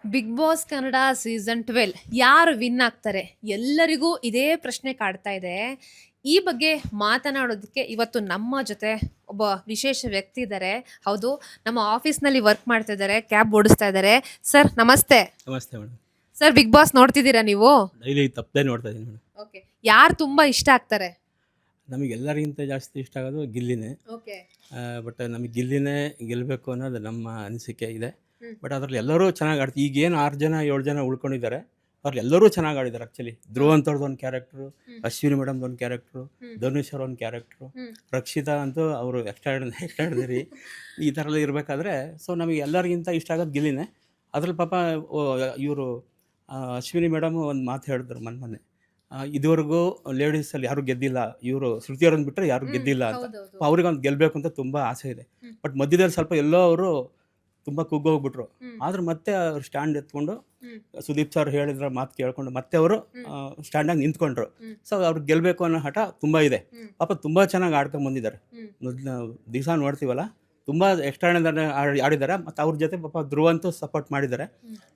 Big Boss Kannada season 12 ಯಾರು win ಆಗ್ತಾರೆ? ಎಲ್ಲರಿಗೂ ಇದೇ ಪ್ರಶ್ನೆ ಕಾಡ್ತಾ ಇದೆ. ಈ ಬಗ್ಗೆ ಮಾತನಾಡೋದಕ್ಕೆ ಇವತ್ತು ನಮ್ಮ ಜೊತೆ ಒಬ್ಬ ವಿಶೇಷ ವ್ಯಕ್ತಿ ಇದ್ದಾರೆ. ಹೌದು, ನಮ್ಮ ಆಫೀಸ್ನಲ್ಲಿ ವರ್ಕ್ ಮಾಡ್ತಾ ಇದ್ದಾರೆ, ಕ್ಯಾಬ್ ಓಡಿಸ್ತಾ ಇದ್ದಾರೆ. ಸರ್ ನಮಸ್ತೆ. ನಮಸ್ತೆ ಮೇಡಮ್. ಸರ್, ಬಿಗ್ ಬಾಸ್ ನೋಡ್ತಿದ್ದೀರಾ ನೀವು? ಡೈಲಿ ತಪ್ಪದೇ ನೋಡ್ತಾ ಇದ್ದೀನಿ ಮೇಡಮ್. ಓಕೆ, ಯಾರು ತುಂಬಾ ಇಷ್ಟ ಆಗ್ತಾರೆ? ನಮಗೆಲ್ಲರಿಗಿಂತ ಜಾಸ್ತಿ ಇಷ್ಟ ಆಗೋದು ಗಿಲ್ಲಿನೇ. ಓಕೆ. ಬಟ್ ನಮಗೆ ಗಿಲ್ಲಿನೇ ಗೆಲ್ಲಬೇಕು ಅನ್ನೋದು ನಮ್ಮ ಅನಿಸಿಕೆ ಇದೆ. ಹ್ಮ್. ಬಟ್ ಅದರಲ್ಲಿ ಎಲ್ಲರೂ ಚೆನ್ನಾಗಿ ಆಡ್ತಾರೆ. ಈಗೇನು 6 ಜನ 7 ಜನ ಉಳ್ಕೊಂಡಿದ್ದಾರೆ, ಅವ್ರಲ್ಲಿ ಎಲ್ಲರೂ ಚೆನ್ನಾಗಿ ಆಡಿದ್ದಾರೆ. ಆ್ಯಕ್ಚುಲಿ ಧ್ರುವ್ ಅಂತವ್ರದ್ದು ಒಂದು ಕ್ಯಾರೆಕ್ಟ್ರು, ಅಶ್ವಿನಿ ಮೇಡಮ್ದು ಒಂದು ಕ್ಯಾರೆಕ್ಟ್ರು, ಧನುಷ್ ಅವ್ರ ಒಂದು ಕ್ಯಾರೆಕ್ಟ್ರು, ರಕ್ಷಿತಾ ಅಂತೂ ಅವರು ಎಕ್ಸ್ಟ್ರಾರ್ಡಿನರಿ ಈ ಥರ ಎಲ್ಲ ಇರಬೇಕಾದ್ರೆ ಸೊ ನಮಗೆ ಎಲ್ಲರಿಗಿಂತ ಇಷ್ಟ ಆಗೋದು ಗಿಲ್ಲಿನೇ. ಅದ್ರಲ್ಲಿ ಪಾಪ ಇವರು ಅಶ್ವಿನಿ ಮೇಡಮ್ ಒಂದು ಮಾತು ಹೇಳಿದ್ರು ಮೊನ್ನೆ, ಇದುವರೆಗೂ ಲೇಡೀಸಲ್ಲಿ ಯಾರೂ ಗೆದ್ದಿಲ್ಲ, ಇವರು ಶ್ರುತಿಯವ್ರನ್ನ ಬಿಟ್ಟರೆ ಯಾರೂ ಗೆದ್ದಿಲ್ಲ ಅಂತ. ಅವ್ರಿಗೆ ಒಂದು ಗೆಲ್ಲಬೇಕು ಅಂತ ತುಂಬ ಆಸೆ ಇದೆ. ಬಟ್ ಮಧ್ಯದಲ್ಲಿ ಸ್ವಲ್ಪ ಎಲ್ಲೋ ಅವರು ತುಂಬ ಕುಗ್ಗೋಗ್ಬಿಟ್ರು. ಆದ್ರೆ ಮತ್ತೆ ಅವ್ರು ಸ್ಟ್ಯಾಂಡ್ ಎತ್ಕೊಂಡು ಸುದೀಪ್ ಸರ್ ಹೇಳಿದ್ರ ಮಾತು ಕೇಳ್ಕೊಂಡು ಮತ್ತೆ ಅವರು ಸ್ಟ್ಯಾಂಡಾಗಿ ನಿಂತ್ಕೊಂಡ್ರು. ಸೊ ಅವ್ರಿಗೆ ಗೆಲ್ಲಬೇಕು ಅನ್ನೋ ಹಠ ತುಂಬ ಇದೆ. ಪಾಪ ತುಂಬ ಚೆನ್ನಾಗಿ ಆಡ್ಕೊಂಡು ಬಂದಿದ್ದಾರೆ. ದಿವಸ ನೋಡ್ತೀವಲ್ಲ, ತುಂಬ ಎಕ್ಸ್ಟ್ರಾರ್ಡಿನರಿ ಆಡಿದ್ದಾರೆ. ಮತ್ತು ಅವ್ರ ಜೊತೆ ಪಾಪ ಧ್ರುವ್ ಅಂತೂ ಸಪೋರ್ಟ್ ಮಾಡಿದ್ದಾರೆ.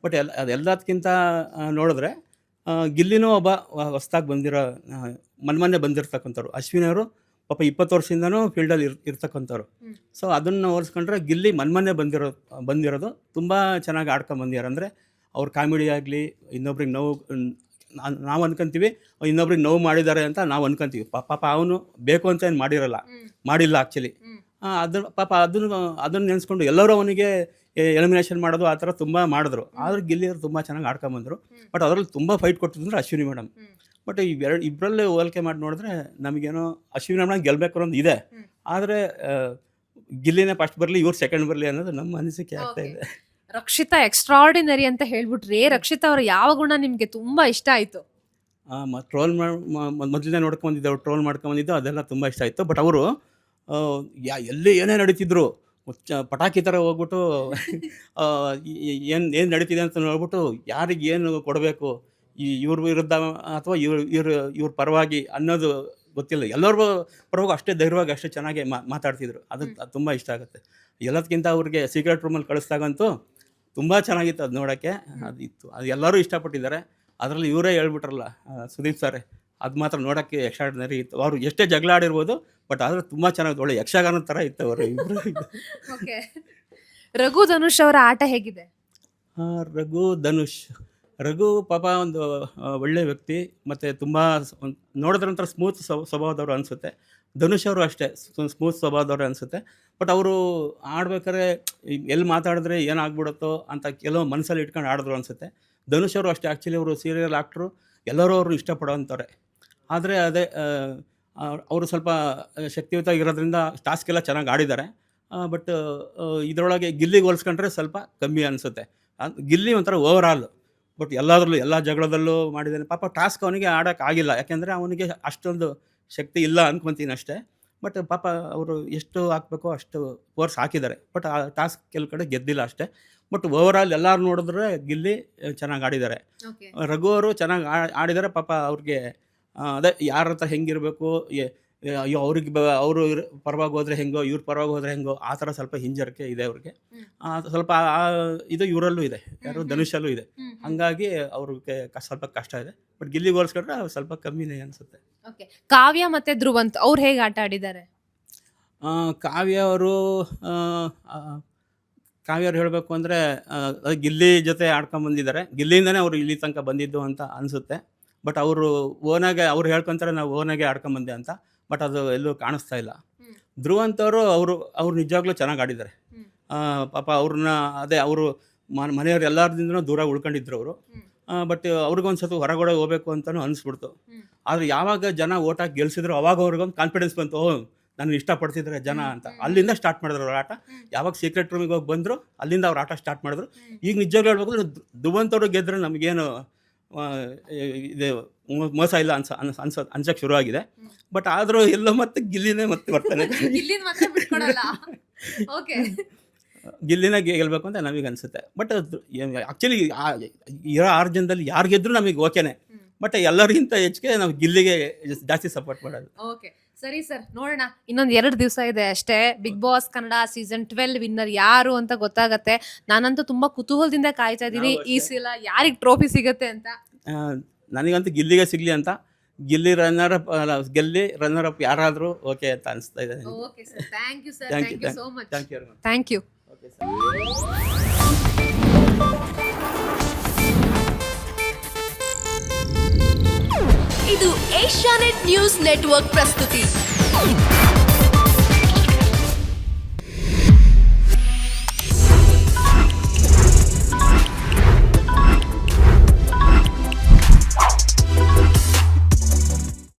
ಬಟ್ ಅದೆಲ್ಲದಕ್ಕಿಂತ ನೋಡಿದ್ರೆ ಗಿಲ್ಲಿನೂ ಒಬ್ಬ ಹೊಸ್ದಾಗಿ ಬಂದಿರೋ ಮೊನ್ನೆ ಬಂದಿರ್ತಕ್ಕಂಥವ್ರು. ಅಶ್ವಿನಿ ಅವರು ಪಾಪ 20 ವರ್ಷದಿಂದನೂ ಫೀಲ್ಡಲ್ಲಿ ಇರ್ತಕ್ಕಂಥವ್ರು. ಸೊ ಅದನ್ನು ಹೋಲಿಸ್ಕೊಂಡ್ರೆ ಗಿಲ್ಲಿ ಮೊನ್ನೆ ಬಂದಿರೋದು ತುಂಬ ಚೆನ್ನಾಗಿ ಆಡ್ಕೊಂಡು ಬಂದಿದ್ದಾರೆ. ಅಂದರೆ ಅವ್ರ ಕಾಮಿಡಿ ಆಗಲಿ, ಇನ್ನೊಬ್ರಿಗೆ ನೋವು ನಾವು ಅನ್ಕೊಂತೀವಿ, ಇನ್ನೊಬ್ರಿಗೆ ನೋವು ಮಾಡಿದ್ದಾರೆ ಅಂತ ನಾವು ಅನ್ಕೊಂತೀವಿ. ಪಾಪ ಅವನು ಬೇಕು ಅಂತ ಏನು ಮಾಡಿಲ್ಲ ಆ್ಯಕ್ಚುಲಿ. ಪಾಪ ಅದನ್ನು ನೆನೆಸ್ಕೊಂಡು ಎಲ್ಲರೂ ಅವನಿಗೆ ಎಲಿಮಿನೇಷನ್ ಮಾಡೋದು ಆ ಥರ ತುಂಬ ಮಾಡಿದ್ರು. ಆದರೆ ಗಿಲ್ಲಿಯವರು ತುಂಬ ಚೆನ್ನಾಗಿ ಆಡ್ಕೊಂಬಂದರು. ಬಟ್ ಅದರಲ್ಲಿ ತುಂಬ ಫೈಟ್ ಕೊಟ್ಟಿದ್ರು ಅಶ್ವಿನಿ ಮೇಡಮ್. ಬಟ್ ಇಬ್ಬರಲ್ಲೇ ಹೋಲಿಕೆ ಮಾಡಿ ನೋಡಿದ್ರೆ ನಮಗೇನೋ ಅಶ್ವಿನಿ ಮೇಡಮ್ ಗೆಲ್ಲಬೇಕು ಅನ್ನೋದು ಇದೆ. ಆದರೆ ಗಿಲ್ಲಿನೇ ಫಸ್ಟ್ ಬರಲಿ, ಇವ್ರು ಸೆಕೆಂಡ್ ಬರಲಿ ಅನ್ನೋದು ನಮ್ಮ ಅನಿಸಿಕೆ ಆಗ್ತಾ ಇದೆ. ರಕ್ಷಿತಾ ಎಕ್ಸ್ಟ್ರಾರ್ಡಿನರಿ ಅಂತ ಹೇಳ್ಬಿಟ್ರಿ. ರಕ್ಷಿತಾ ಅವರ ಯಾವ ಗುಣ ನಿಮ್ಗೆ ತುಂಬಾ ಇಷ್ಟ ಆಯ್ತು? ಟ್ರೋಲ್ ಮೊದಲನೇ ನೋಡ್ಕೊಂಬಂದಿದ್ದು, ಟ್ರೋಲ್ ಮಾಡ್ಕೊಂಬಂದಿದ್ದು ಅದೆಲ್ಲ ತುಂಬ ಇಷ್ಟ ಆಯಿತು. ಬಟ್ ಅವರು ಎಲ್ಲಿ ಏನೇ ನಡೀತಿದ್ರು ಪಟಾಕಿ ಥರ ಹೋಗ್ಬಿಟ್ಟು ಏನು ನಡೀತಿದೆ ಅಂತ ನೋಡ್ಬಿಟ್ಟು ಯಾರಿಗೆ ಏನು ಕೊಡಬೇಕು, ಇವ್ರ ವಿರುದ್ಧ ಅಥವಾ ಇವ್ರ ಪರವಾಗಿ ಅನ್ನೋದು ಗೊತ್ತಿಲ್ಲ. ಎಲ್ಲರಿಗೂ ಪರವಾಗಿ ಅಷ್ಟೇ ಧೈರ್ಯವಾಗಿ ಅಷ್ಟೇ ಚೆನ್ನಾಗಿ ಮಾತಾಡ್ತಿದ್ರು. ಅದು ತುಂಬ ಇಷ್ಟ ಆಗುತ್ತೆ. ಎಲ್ಲದಕ್ಕಿಂತ ಅವ್ರಿಗೆ ಸೀಕ್ರೆಟ್ ರೂಮಲ್ಲಿ ಕಳಿಸ್ದಾಗಂತೂ ತುಂಬ ಚೆನ್ನಾಗಿತ್ತು ಅದು ನೋಡೋಕ್ಕೆ. ಅದಿತ್ತು, ಅದು ಎಲ್ಲರೂ ಇಷ್ಟಪಟ್ಟಿದ್ದಾರೆ. ಅದರಲ್ಲಿ ಇವರೇ ಹೇಳ್ಬಿಟ್ರಲ್ಲ ಸುದೀಪ್ ಸರ್, ಅದು ಮಾತ್ರ ನೋಡೋಕ್ಕೆ ಎಕ್ಸ್ಟ್ರಾರ್ಡಿನರಿ ಇತ್ತು. ಅವರು ಎಷ್ಟೇ ಜಗಳ ಆಡಿರ್ಬೋದು, ಬಟ್ ಆದರೆ ತುಂಬ ಚೆನ್ನಾಗಿ ಒಳ್ಳೆ ಯಕ್ಷಗಾನ ಥರ ಇತ್ತು ಅವರು ಇಬ್ಬರು. ರಘು ಧನುಷ್ ಅವರ ಆಟ ಹೇಗಿದೆ? ರಘು ಪಾಪ ಒಂದು ಒಳ್ಳೆ ವ್ಯಕ್ತಿ, ಮತ್ತು ತುಂಬ ನೋಡಿದ್ರಂತ ಸ್ಮೂತ್ ಸ್ವಭಾವದವರು ಅನಿಸುತ್ತೆ. ಧನುಷ್ ಅವರು ಅಷ್ಟೇ ಸ್ಮೂತ್ ಸ್ವಭಾವದವ್ರು ಅನಿಸುತ್ತೆ. ಬಟ್ ಅವರು ಆಡ್ಬೇಕಾದ್ರೆ ಎಲ್ಲಿ ಮಾತಾಡಿದ್ರೆ ಏನಾಗ್ಬಿಡುತ್ತೋ ಅಂತ ಕೆಲವು ಮನಸ್ಸಲ್ಲಿ ಇಟ್ಕೊಂಡು ಆಡಿದ್ರು ಅನಿಸುತ್ತೆ. ಧನುಷ್ ಅವರು ಅಷ್ಟೇ. ಆ್ಯಕ್ಚುಲಿ ಅವರು ಸೀರಿಯಲ್ ಆ್ಯಕ್ಟ್ರು, ಎಲ್ಲರೂ ಅವರು ಇಷ್ಟಪಡೋವಂಥವ್ರೆ. ಆದರೆ ಅದೇ ಅವರು ಸ್ವಲ್ಪ ಶಕ್ತಿಯುತ ಇರೋದ್ರಿಂದ ಟಾಸ್ಕ್ ಎಲ್ಲ ಚೆನ್ನಾಗಿ ಆಡಿದ್ದಾರೆ. ಬಟ್ ಇದರೊಳಗೆ ಗಿಲ್ಲಿಗೆ ಹೋಲಿಸ್ಕೊಂಡ್ರೆ ಸ್ವಲ್ಪ ಕಮ್ಮಿ ಅನಿಸುತ್ತೆ. ಗಿಲ್ಲಿ ಒಂಥರ ಓವರ್ ಆಲ್, ಬಟ್ ಎಲ್ಲದರಲ್ಲೂ ಎಲ್ಲ ಜಗಳದಲ್ಲೂ ಮಾಡಿದ್ದಾನೆ. ಪಾಪ ಟಾಸ್ಕ್ ಅವನಿಗೆ ಆಡೋಕ್ಕಾಗಿಲ್ಲ, ಯಾಕೆಂದರೆ ಅವನಿಗೆ ಅಷ್ಟೊಂದು ಶಕ್ತಿ ಇಲ್ಲ ಅಂದ್ಕೊತೀನಿ ಅಷ್ಟೇ. ಬಟ್ ಪಾಪ ಅವರು ಎಷ್ಟು ಹಾಕಬೇಕೋ ಅಷ್ಟು ಫೋರ್ಸ್ ಹಾಕಿದ್ದಾರೆ. ಬಟ್ ಆ ಟಾಸ್ಕ್ ಕೆಲವು ಕಡೆ ಗೆದ್ದಿಲ್ಲ ಅಷ್ಟೇ. ಬಟ್ ಓವರ್ ಆಲ್ ಎಲ್ಲರೂ ನೋಡಿದ್ರೆ ಗಿಲ್ಲಿ ಚೆನ್ನಾಗಿ ಆಡಿದ್ದಾರೆ. ರಘು ಅವರು ಚೆನ್ನಾಗಿ ಆಡಿದ್ದಾರೆ. ಪಾಪ ಅವ್ರಿಗೆ ಅದೇ ಯಾರ ಹತ್ರ ಹೆಂಗಿರಬೇಕು, ಅಯ್ಯೋ ಅವ್ರಿಗೆ ಅವರು ಪರವಾಗಿ ಹೋದರೆ ಹೆಂಗೋ, ಇವ್ರ ಪರವಾಗಿ ಹೋದರೆ ಹೆಂಗೋ, ಆ ಥರ ಸ್ವಲ್ಪ ಹಿಂಜರಿಕೆ ಇದೆ ಅವ್ರಿಗೆ. ಸ್ವಲ್ಪ ಇದು ಇವರಲ್ಲೂ ಇದೆ, ಯಾರು ಧನುಷಲ್ಲೂ ಇದೆ. ಹಾಗಾಗಿ ಅವ್ರಿಗೆ ಸ್ವಲ್ಪ ಕಷ್ಟ ಇದೆ. ಬಟ್ ಗಿಲ್ಲಿಗೆ ಹೋಲಿಸ್ಕೊಂಡ್ರೆ ಸ್ವಲ್ಪ ಕಮ್ಮಿನೇ ಅನಿಸುತ್ತೆ. ಕಾವ್ಯ ಮತ್ತು ಧ್ರುವಂತ್ ಅವ್ರು ಹೇಗೆ ಆಟ ಆಡಿದ್ದಾರೆ? ಕಾವ್ಯ ಅವರು ಹೇಳಬೇಕು ಅಂದರೆ ಗಿಲ್ಲಿ ಜೊತೆ ಆಡ್ಕೊಂಬಂದಿದ್ದಾರೆ. ಗಿಲ್ಲಿಯಿಂದನೇ ಅವರು ಇಲ್ಲಿ ತನಕ ಬಂದಿದ್ದು ಅಂತ ಅನಿಸುತ್ತೆ. ಬಟ್ ಅವರು ಓನಾಗೆ ಅವ್ರು ಹೇಳ್ಕೊತಾರೆ ನಾವು ಓನಾಗೆ ಆಡ್ಕೊಂಬಂದೆ ಅಂತ. ಬಟ್ ಅದು ಎಲ್ಲೂ ಕಾಣಿಸ್ತಾ ಇಲ್ಲ. ಧ್ರುವಂತವರು ಅವರು ನಿಜವಾಗ್ಲೂ ಚೆನ್ನಾಗಿ ಆಡಿದ್ದಾರೆ. ಪಾಪ ಅವ್ರನ್ನ ಅದೇ ಅವರು ಮನೆಯವ್ರು ಎಲ್ಲರದಿಂದನೂ ದೂರ ಉಳ್ಕೊಂಡಿದ್ರು ಅವರು. ಬಟ್ ಅವ್ರಿಗೊಂದು ಸ್ವಲ್ಪ ಹೊರಗಡೆ ಹೋಗ್ಬೇಕು ಅಂತಲೂ ಅನಿಸ್ಬಿಡ್ತು. ಆದರೆ ಯಾವಾಗ ಜನ ಓಟ್ ಹಾಕಿ ಗೆಲ್ಸಿದ್ರು ಅವಾಗ ಅವ್ರಿಗೊಂದು ಕಾನ್ಫಿಡೆನ್ಸ್ ಬಂತು, ನಾನು ಇಷ್ಟಪಡ್ತಿದ್ರೆ ಜನ ಅಂತ. ಅಲ್ಲಿಂದ ಸ್ಟಾರ್ಟ್ ಮಾಡಿದ್ರು ಅವ್ರ ಆಟ. ಯಾವಾಗ ಸೀಕ್ರೆಟ್ ರೂಮಿಗೆ ಹೋಗಿ ಬಂದರು ಅಲ್ಲಿಂದ ಅವ್ರ ಆಟ ಸ್ಟಾರ್ಟ್ ಮಾಡಿದ್ರು. ಈಗ ನಿಜವಾಗ್ಲೂ ಹೇಳ್ಬೇಕು, ಧ್ರುವಂತವ್ರು ಗೆದ್ದರೆ ನಮಗೇನು ಇದೆ ಮೋಸ ಇಲ್ಲ ಅನ್ಸಕ್ಕೆ ಶುರುವಾಗಿದೆ. ಬಟ್ ಆದರೂ ಎಲ್ಲೋ ಮತ್ತೆ ಗಿಲ್ಲಿನೇ ಮತ್ತೆ ಬರ್ತಾನೆ. ಗಿಲ್ಲಿನ ಗೆಲ್ಲಬೇಕು ಅಂತ ನಮಗೆ ಅನಿಸುತ್ತೆ. ಬಟ್ ಆ್ಯಕ್ಚುಲಿ ಇರೋ 6 ಜನದಲ್ಲಿ ಯಾರು ಗೆದ್ದರೂ ನಮಗೆ ಓಕೆನೆ. ಬಟ್ ಎಲ್ಲರಿಗಿಂತ ಹೆಚ್ಚಿಗೆ ನಾವು ಗಿಲ್ಲಿಗೆ ಜಾಸ್ತಿ ಸಪೋರ್ಟ್ ಮಾಡೋದು. ಓಕೆ ಸರಿ ಸರ್, ನೋಡೋಣ. ಇನ್ನೊಂದ್ 2 ದಿವಸ ಇದೆ ಅಷ್ಟೇ. Bigg Boss Kannada season 12 winner ಯಾರು ಅಂತ ಗೊತ್ತಾಗತ್ತೆ. ನಾನಂತೂ ತುಂಬಾ ಕುತೂಹಲದಿಂದ ಕಾಯ್ತಾ ಇದ್ದೀನಿ ಈ ಸಲ ಯಾರಿಗ್ ಟ್ರೋಫಿ ಸಿಗತ್ತೆ ಅಂತ. ನನಗಂತೂ ಗಿಲ್ಲಿಗೆ ಸಿಗ್ಲಿ ಅಂತ, ಗಿಲ್ಲಿ ರನ್ನರ್ ಅಪ್ ಗೆಲ್ಲಿ ರನ್ನರ್ ಅಪ್ ಯಾರಾದರೂ ಓಕೆ ಅಂತ ಅನಿಸ್ತಾ ಇದೆ. Okay sir, thank you sir, thank thank you you so much. Thank you thank you. Okay sir. ಇದು ಏಷ್ಯಾನೆಟ್ ನ್ಯೂಸ್ ನೆಟ್ವರ್ಕ್ ಪ್ರಸ್ತುತಿ.